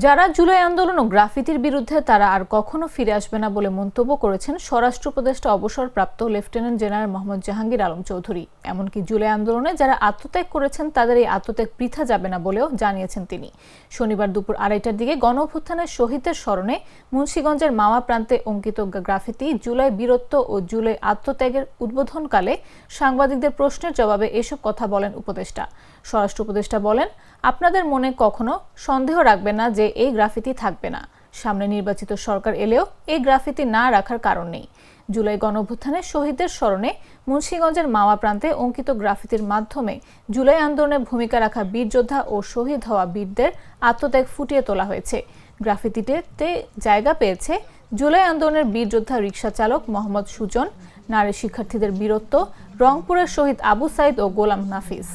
যারা জুলাই আন্দোলন ও গ্রাফিতির বিরুদ্ধে তারা আর কখনো ফিরে আসবে না বলে মন্তব্য করেছেন স্বরাষ্ট্র উপদেষ্টা অবসরপ্রাপ্ত লেফটেন্যান্ট জেনারেল মোহাম্মদ জাহাঙ্গীর আলম চৌধুরী। এমনকি জুলাই আন্দোলনে যারা আত্মত্যাগ করেছেন তাদের এই আত্মত্যাগ বৃথা যাবে না বলেও জানিয়েছেন তিনি। শনিবার দুপুর 2:30টার দিকে গণঅভ্যুত্থানের শহীদদের স্মরণে মুন্সিগঞ্জের মাওয়া প্রান্তে অঙ্কিত গ্রাফিতি জুলাই বীরত্ব ও জুলাই আত্মত্যাগের উদ্বোধনকালে সাংবাদিকদের প্রশ্নের জবাবে এসব কথা বলেন উপদেষ্টা। স্বরাষ্ট্র উপদেষ্টা বলেন, আপনাদের মনে কখনো সন্দেহ রাখবেন না যে এই গ্রাফিতি থাকবে না। সামনে নির্বাচিত সরকার এলেও এই গ্রাফিতি না রাখার কারণ নেই। জুলাই গণঅভ্যুত্থানের শহীদদের স্মরণে মুন্সিগঞ্জের মাওয়া প্রান্তে অঙ্কিত গ্রাফিতির মাধ্যমে জুলাই আন্দোলনে ভূমিকা রাখা বীর যোদ্ধা ও শহীদ হওয়া বীরদের আত্মত্যাগ ফুটিয়ে তোলা হয়েছে। গ্রাফিতিতে জায়গা পেয়েছে জুলাই আন্দোলনের বীর যোদ্ধা রিকশা চালক মোহাম্মদ সুজন, নারী শিক্ষার্থীদের বীরত্ব, রংপুরের শহীদ আবু সাইদ ও গোলাম নাফিস।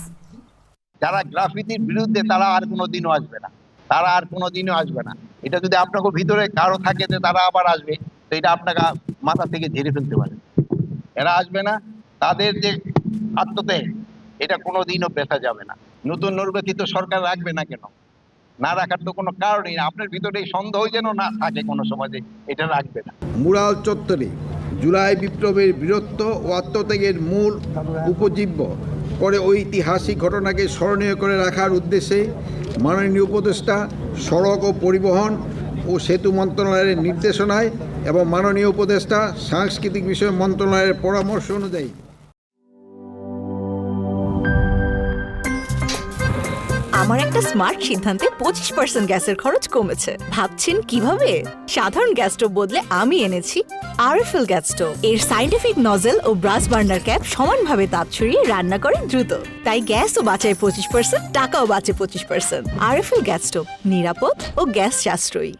যারা গ্রাফিতির বিরুদ্ধে তারা আর কোনোদিনও আসবে না, এটা যদি আপনাকে ভিতরে কারো থাকে যে তারা আবার আসবে, তো এটা আপনাকে মাথা থেকে ঝেড়ে ফেলতে পারে। এরা আসবে না, তাদের যে আত্মত্যাগ এটা কোনোদিনও বেচা যাবে না। নতুন নির্বাচিত সরকার রাখবে না কেন? না রাখার তো কোনো কারণই না। আপনার ভিতরে এই সন্দেহ যেন না থাকে কোনো সমাজে, এটা রাখবে না। মুরাল চত্বরে জুলাই বিপ্লবের বীরত্ব ও আত্মত্যাগের মূল উপজীব্য করে ঐতিহাসিক ঘটনাকে স্মরণীয় করে রাখার উদ্দেশ্যে মাননীয় উপদেষ্টা সড়ক ও পরিবহন ও সেতু মন্ত্রণালয়ের নির্দেশনায় এবং মাননীয় উপদেষ্টা সাংস্কৃতিক বিষয় মন্ত্রণালয়ের পরামর্শ অনুযায়ী আমার একটা স্মার্ট সিদ্ধান্তে 25% গ্যাসের খরচ কমেছে। ভাবছেন কিভাবে? সাধারণ গ্যাস স্টোভ বদলে আমি এনেছি আরএফএল গ্যাস স্টোভ। এর সাইন্টিফিক নজল ও ব্রাস বার্নার ক্যাপ সমানভাবে তাপ ছড়িয়ে রান্না করে দ্রুত। তাই গ্যাসও বাঁচায় 25%, টাকাও বাঁচে 25%। আরএফএল গ্যাস স্টোভ, নিরাপদ ও গ্যাস সাশ্রয়ী।